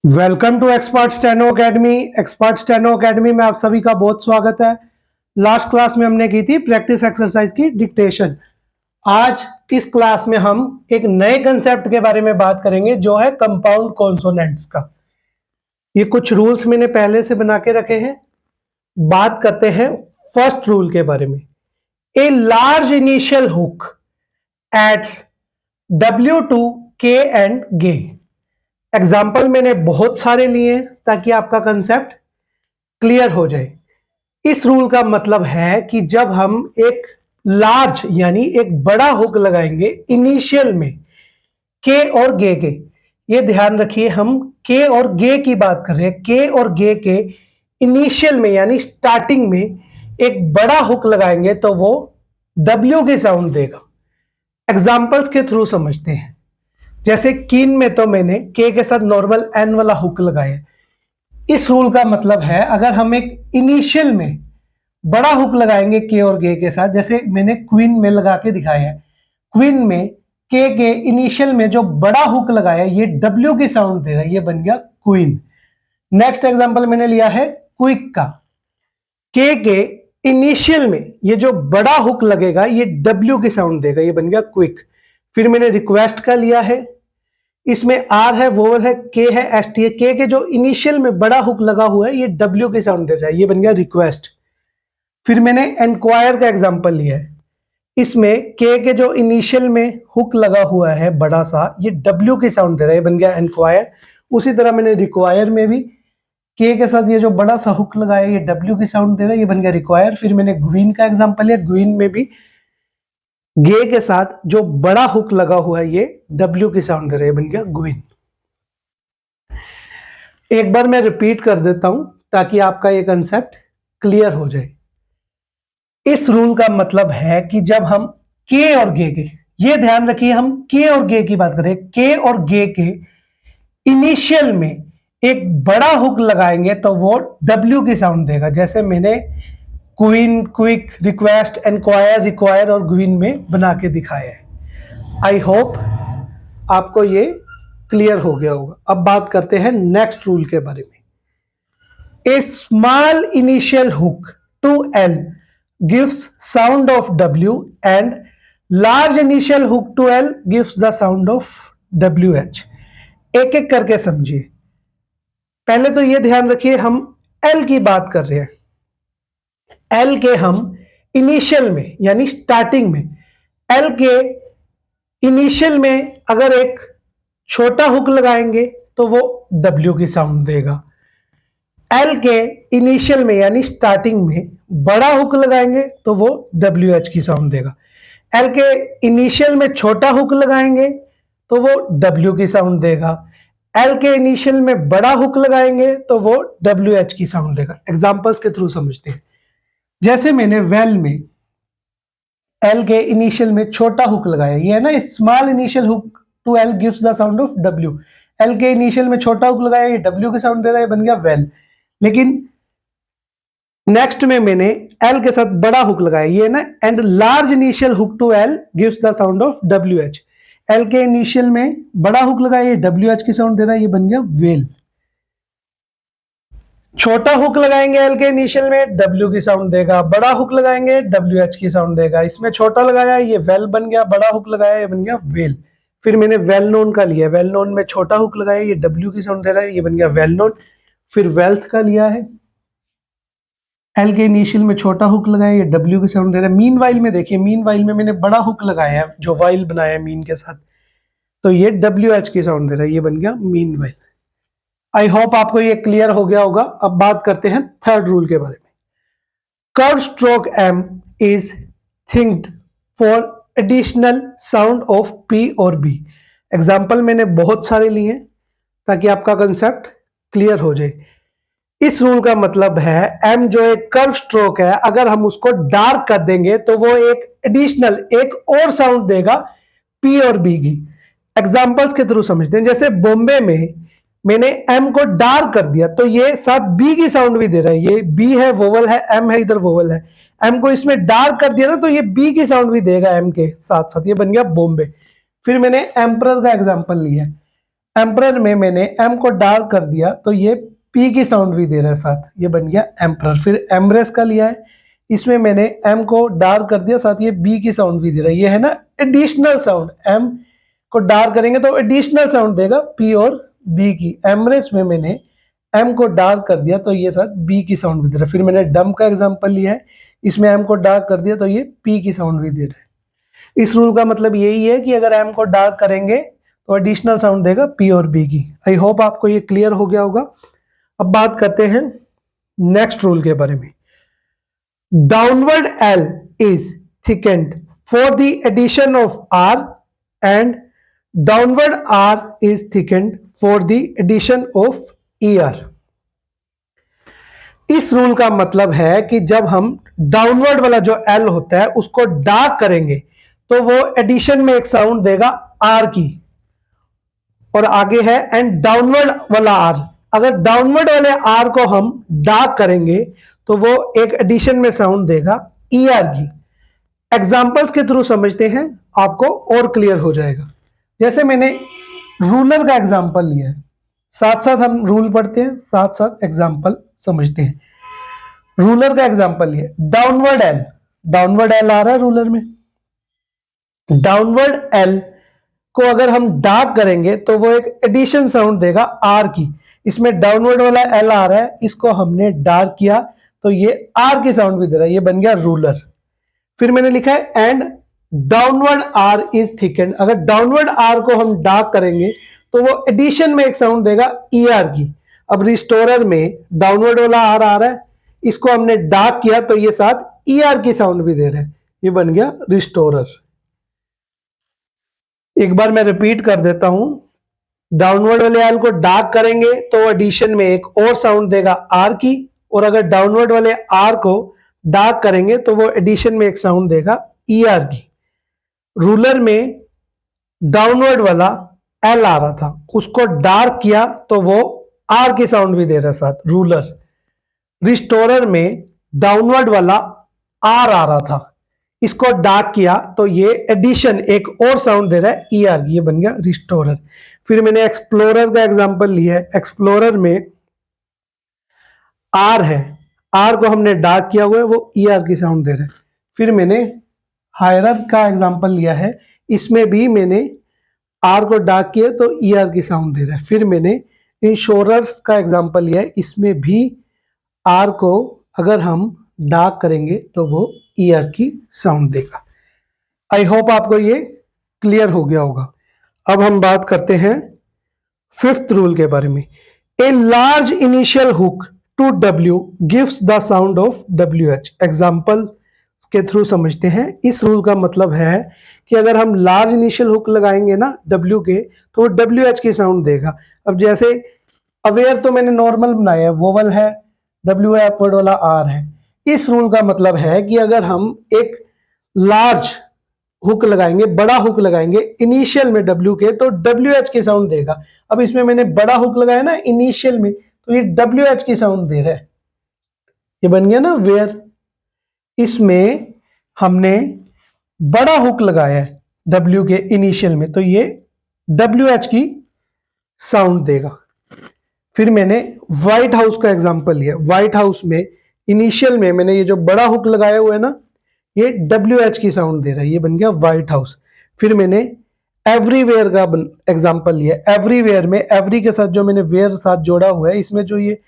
Welcome to Expert Steno Academy. Expert Steno Academy में आप सभी का बहुत स्वागत है। लास्ट क्लास में हमने की थी प्रैक्टिस एक्सरसाइज की डिक्टेशन। आज इस क्लास में हम एक नए कंसेप्ट के बारे में बात करेंगे जो है कंपाउंड कॉन्सोनेंट्स का। ये कुछ रूल्स मैंने पहले से बना के रखे हैं। बात करते हैं फर्स्ट रूल के बारे में। A large initial hook adds W to K and G। Example मैंने बहुत सारे लिए ताकि आपका कंसेप्ट क्लियर हो जाए। इस रूल का मतलब है कि जब हम एक लार्ज यानी एक बड़ा हुक लगाएंगे इनिशियल में के और गे के, ये ध्यान रखिए हम के और गे की बात कर रहे हैं। के और गे के इनिशियल में यानी स्टार्टिंग में एक बड़ा हुक लगाएंगे तो वो W की साउंड देगा। एग्जाम्पल्स के थ्रू समझते हैं। जैसे कीन में तो मैंने के साथ नॉर्मल एन वाला हुक लगाया। इस रूल का मतलब है अगर हम एक इनिशियल में बड़ा हुक लगाएंगे के और गे के साथ, जैसे मैंने क्वीन में लगा के दिखाया है। क्वीन में के इनिशियल में जो बड़ा हुक लगाया ये डब्ल्यू की साउंड दे रहा है, ये बन गया क्वीन। नेक्स्ट एग्जांपल मैंने लिया है क्विक का। के इनिशियल में ये जो बड़ा हुक लगेगा ये डब्ल्यू की साउंड देगा, ये बन गया क्विक। फिर मैंने रिक्वेस्ट का लिया है, इसमें आर है, वोवल है, के है, एस टी है। के जो इनिशियल में बड़ा हुक लगा हुआ है ये डब्ल्यू की साउंड दे रहा है, ये बन गया रिक्वेस्ट। फिर मैंने एनक्वायर का एग्जांपल लिया है। इसमें के जो इनिशियल में हुक लगा हुआ है बड़ा सा, ये डब्ल्यू की साउंड दे रहा है, ये बन गया एनक्वायर। उसी तरह मैंने रिक्वायर में भी के साथ ये जो बड़ा सा हुक लगाया ये डब्ल्यू की साउंड दे रहा है, ये बन गया रिक्वायर। फिर मैंने ग्वीन का एग्जांपल लिया। ग्वीन में भी गे के साथ जो बड़ा हुक लगा हुआ है ये डब्ल्यू की साउंड दे रहा है, बन गया ग्वीन। एक बार मैं रिपीट कर देता हूं ताकि आपका ये कंसेप्ट क्लियर हो जाए। इस रूल का मतलब है कि जब हम के और गे के, ये ध्यान रखिए हम के और गे की बात करें, के और गे के इनिशियल में एक बड़ा हुक लगाएंगे तो वो डब्ल्यू की साउंड देगा। जैसे मैंने queen, quick, request, enquire, require और ग्वीन में बना के दिखाया है। आई होप आपको ये क्लियर हो गया होगा। अब बात करते हैं नेक्स्ट रूल के बारे में। A small initial hook to L gives sound of W and large initial hook to L gives the sound of W H. एक एक करके समझिए। पहले तो ये ध्यान रखिए हम एल की बात कर रहे हैं। एल के हम इनिशियल में यानी स्टार्टिंग में, एल के इनिशियल में अगर एक छोटा हुक लगाएंगे तो वो डब्ल्यू की साउंड देगा। एल के इनिशियल में यानी स्टार्टिंग में बड़ा हुक लगाएंगे तो वो डब्ल्यू एच की साउंड देगा। एल के इनिशियल में छोटा हुक लगाएंगे तो वो डब्ल्यू की साउंड देगा। एल के इनिशियल में बड़ा हुक लगाएंगे तो वो डब्ल्यू एच की साउंड देगा। एग्जाम्पल्स के थ्रू समझते हैं। जैसे मैंने वेल में एल के इनिशियल में छोटा हुक लगाया, ये है ना small initial hook to L gives the sound of W. L के इनिशियल में छोटा हुक लगाया, ये डब्ल्यू की साउंड दे रहा है, बन गया वेल। लेकिन नेक्स्ट में मैंने एल के साथ बड़ा हुक लगाया, ये ना and large initial hook to L gives the sound of W H. L के इनिशियल में बड़ा हुक लगाया, ये डब्ल्यू एच की साउंड दे रहा है, ये बन गया वेल। छोटा हुक लगाएंगे एल के इनिशियल में, डब्ल्यू की साउंड देगा। बड़ा हुक लगाएंगे, डब्ल्यू एच की साउंड देगा। इसमें छोटा लगाया, ये वेल बन गया। बड़ा हुक लगाया, ये बन गया वेल। फिर मैंने वेल नोन का लिया। वेल नोन में छोटा हुक लगाया, ये डब्ल्यू की साउंड दे रहा है, ये बन गया वेल नोन। फिर वेल्थ का लिया है, एल के इनिशियल में छोटा हुक लगाया, ये डब्ल्यू की साउंड दे रहा है। मीन वाइल में देखिए, मीन वाइल में मैंने बड़ा हुक लगाया है, जो वाइल बनाया है मीन के साथ, तो ये डब्ल्यू एच की साउंड दे रहा है, ये बन गया मीन वाइल। आई होप आपको ये क्लियर हो गया होगा। अब बात करते हैं थर्ड रूल के बारे में। Curve stroke M is thickened for additional sound of P और बी। एग्जाम्पल मैंने बहुत सारे लिए ताकि आपका कंसेप्ट क्लियर हो जाए। इस रूल का मतलब है एम जो एक कर्व स्ट्रोक है, अगर हम उसको डार्क कर देंगे तो वो एक एडिशनल एक और साउंड देगा पी और बी की। एग्जाम्पल्स के थ्रू समझते हैं। जैसे बॉम्बे में मैंने एम को डार्क कर दिया तो ये साथ बी की साउंड भी दे रहा है। ये बी है, वोवल है, एम है, इधर वोवल है। एम को इसमें डार्क कर दिया ना तो ये बी की साउंड भी देगा एम के साथ साथ, ये बन गया बॉम्बे। फिर मैंने एम्परर का एग्जांपल लिया। एम्परर में मैंने एम को डार्क कर दिया तो ये पी की साउंड भी दे रहा है साथ, ये बन गया एम्परर। फिर एम्ब्रेस का लिया है, इसमें मैंने एम को डार्क कर दिया, साथ ये बी की साउंड भी दे रहा है, ये है ना एडिशनल साउंड। एम को डार्क करेंगे तो एडिशनल साउंड देगा पी और बी की। एम्ब्रेस में मैंने एम को डार्क कर दिया तो ये साथ बी की साउंड भी दे रहा है। फिर मैंने डम का एग्जांपल लिया है, इसमें एम को डार्क कर दिया तो ये पी की साउंड भी दे रहा है। इस रूल का मतलब यही है कि अगर एम को डार्क करेंगे तो एडिशनल साउंड देगा पी और बी की। आई होप आपको ये क्लियर हो गया होगा। अब बात करते हैं नेक्स्ट रूल के बारे में। Downward L is thickened for the addition of R and downward R is thickened for the addition of E R. इस रूल का मतलब है कि जब हम डाउनवर्ड वाला जो एल होता है उसको डार्क करेंगे तो वो एडिशन में एक साउंड देगा आर की, और आगे है एंड डाउनवर्ड वाला आर। अगर डाउनवर्ड वाले आर को हम डार्क करेंगे तो वो एक एडिशन में साउंड देगा ई आर की। एग्जाम्पल्स के थ्रू समझते हैं, आपको और क्लियर हो जाएगा। जैसे मैंने रूलर का एग्जाम्पल लिया है, साथ साथ हम रूल पढ़ते हैं, साथ साथ एग्जाम्पल समझते हैं। रूलर का एग्जाम्पल लिया, डाउनवर्ड एल, डाउनवर्ड एल आ रहा है रूलर में। डाउनवर्ड एल को अगर हम डार्क करेंगे तो वो एक एडिशन साउंड देगा आर की। इसमें डाउनवर्ड वाला एल आ रहा है, इसको हमने डार्क किया तो ये आर की साउंड भी दे रहा है, ये बन गया रूलर। फिर मैंने लिखा है and downward R is thickened. अगर डाउनवर्ड आर को हम डार्क करेंगे तो वो एडिशन में एक साउंड देगा ई आर की। अब रिस्टोरर में डाउनवर्ड वाला आर आ रहा है, इसको हमने डार्क किया तो ये साथ ई आर की साउंड भी दे रहे हैं, ये बन गया रिस्टोरर। एक बार मैं रिपीट कर देता हूं, डाउनवर्ड वाले एल को डार्क करेंगे तो एडिशन में एक और साउंड देगा आर की, और अगर डाउनवर्ड वाले आर को डार्क करेंगे तो वो एडिशन में एक साउंड देगा ई आर की। रूलर में डाउनवर्ड वाला एल आ रहा था, उसको डार्क किया तो वो आर की साउंड भी दे रहा साथ, रूलर। रिस्टोरर में डाउनवर्ड वाला आर आ रहा था, इसको डार्क किया तो ये एडिशन एक और साउंड दे रहा है ई आर, ये बन गया रिस्टोरर। फिर मैंने एक्सप्लोरर का एग्जांपल लिया है, एक्सप्लोरर में आर है, आर को हमने डार्क किया हुआ है, वो ई आर की साउंड दे रहा है। फिर मैंने हायरर का एग्जांपल लिया है, इसमें भी मैंने आर को डार्क किया तो ई आर की साउंड दे रहा है। फिर मैंने इंश्योरर्स का एग्जांपल लिया है, इसमें भी आर को अगर हम डार्क करेंगे तो वो ई आर की साउंड देगा। आई होप आपको ये क्लियर हो गया होगा। अब हम बात करते हैं फिफ्थ रूल के बारे में। A large initial hook to W gives the sound of W H. Example के थ्रू समझते हैं। इस रूल का मतलब है कि अगर हम लार्ज इनिशियल हुक लगाएंगे ना डब्ल्यू के तो वो डब्ल्यू एच की साउंड देगा। अब जैसे अवेयर तो मैंने नॉर्मल बनाया है, वोवल है, डब्ल्यू है, अपवर्ड वाला आर है। इस रूल का मतलब है कि अगर हम एक लार्ज हुक लगाएंगे, बड़ा हुक लगाएंगे इनिशियल में डब्ल्यू के, तो डब्ल्यू एच की साउंड देगा। अब इसमें मैंने बड़ा हुक लगाया ना इनिशियल में, तो ये डब्ल्यू एच की साउंड दे रहा है, ये बन गया ना वेयर। इसमें हमने बड़ा हुक लगाया है डब्ल्यू के इनिशियल में, तो ये डब्ल्यू एच की साउंड देगा। फिर मैंने व्हाइट हाउस का एग्जांपल लिया, व्हाइट हाउस में इनिशियल में मैंने ये जो बड़ा हुक लगाया हुआ है ना, ये डब्ल्यू एच की साउंड दे रहा है, ये बन गया व्हाइट हाउस। फिर मैंने एवरीवेयर का एग्जांपल लिया, एवरीवेयर में एवरी के साथ जो मैंने वेयर साथ जोड़ा हुआ है, इसमें जो ये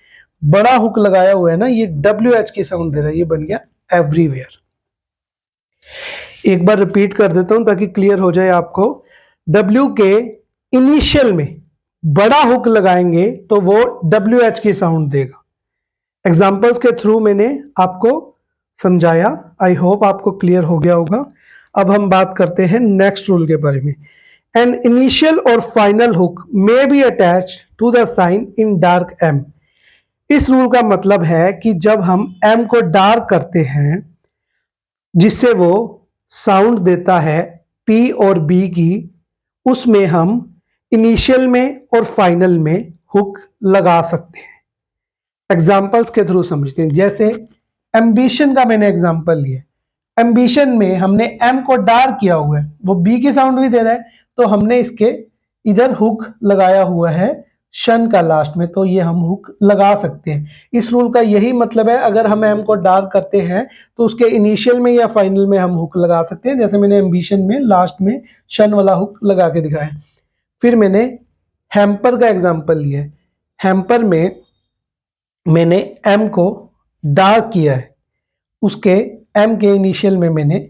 बड़ा हुक लगाया हुआ है ना, ये डब्ल्यू एच की साउंड दे रहा है, ये बन गया एवरीवेयर। एक बार रिपीट कर देता हूं ताकि क्लियर हो जाए आपको। डब्ल्यू के इनिशियल में बड़ा हुक लगाएंगे तो वो डब्ल्यू एच की साउंड देगा। एग्जाम्पल्स के थ्रू मैंने आपको समझाया, आई होप आपको क्लियर हो गया होगा। अब हम बात करते हैं नेक्स्ट रूल के बारे में। एन इनिशियल और final hook may be attach to the sign in dark M. इस रूल का मतलब है कि जब हम एम को डार्क करते हैं जिससे वो साउंड देता है पी और बी की, उसमें हम इनिशियल में और फाइनल में हुक लगा सकते हैं। एग्जाम्पल्स के थ्रू समझते हैं। जैसे एम्बिशन का मैंने एग्जाम्पल लिया, एम्बिशन में हमने एम को डार्क किया हुआ है, वो बी की साउंड भी दे रहा है, तो हमने इसके इधर हुक लगाया हुआ है शन का लास्ट में, तो ये हम हुक लगा सकते हैं। इस रूल का यही मतलब है, अगर हम एम को डार्क करते हैं तो उसके इनिशियल में या फाइनल में हम हुक लगा सकते हैं। जैसे मैंने एम्बिशन में लास्ट में शन वाला हुक लगा के दिखाया। फिर मैंने हैम्पर का एग्जांपल लिया है। हैम्पर में मैंने एम को डार्क किया है, उसके एम के इनिशियल में मैंने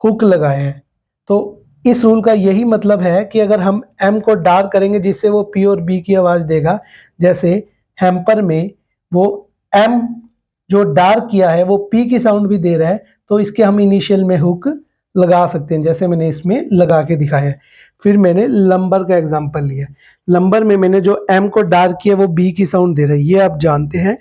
हुक लगाया है। तो इस रूल का यही मतलब है कि अगर हम एम को डार्क करेंगे जिससे वो पी और बी की आवाज़ देगा, जैसे हैम्पर में वो एम जो डार्क किया है वो पी की साउंड भी दे रहा है, तो इसके हम इनिशियल में हुक लगा सकते हैं, जैसे मैंने इसमें लगा के दिखाया है। फिर मैंने लंबर का एग्जांपल लिया। लंबर में मैंने जो एम को डार्क किया वो बी की साउंड दे रहा है, ये आप जानते हैं।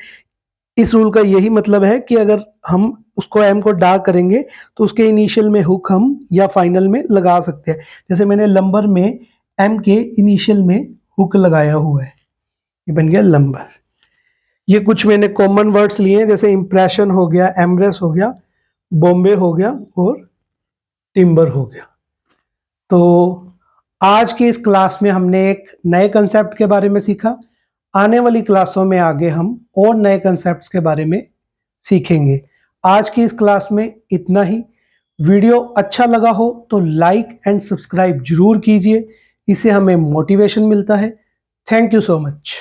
इस रूल का यही मतलब है कि अगर हम उसको एम को डार्क करेंगे तो उसके इनिशियल में हुक हम या फाइनल में लगा सकते हैं। जैसे मैंने लंबर में एम के इनिशियल में हुक लगाया हुआ है, ये बन गया लंबर। ये कुछ मैंने कॉमन वर्ड्स लिए हैं, जैसे इंप्रेशन हो गया, एम्ब्रेस हो गया, बॉम्बे हो गया और टिम्बर हो गया। तो आज की इस क्लास में हमने एक नए कंसेप्ट के बारे में सीखा। आने वाली क्लासों में आगे हम और नए कंसेप्ट्स के बारे में सीखेंगे। आज की इस क्लास में इतना ही। वीडियो अच्छा लगा हो तो लाइक एंड सब्सक्राइब जरूर कीजिए, इससे हमें मोटिवेशन मिलता है। Thank you so much.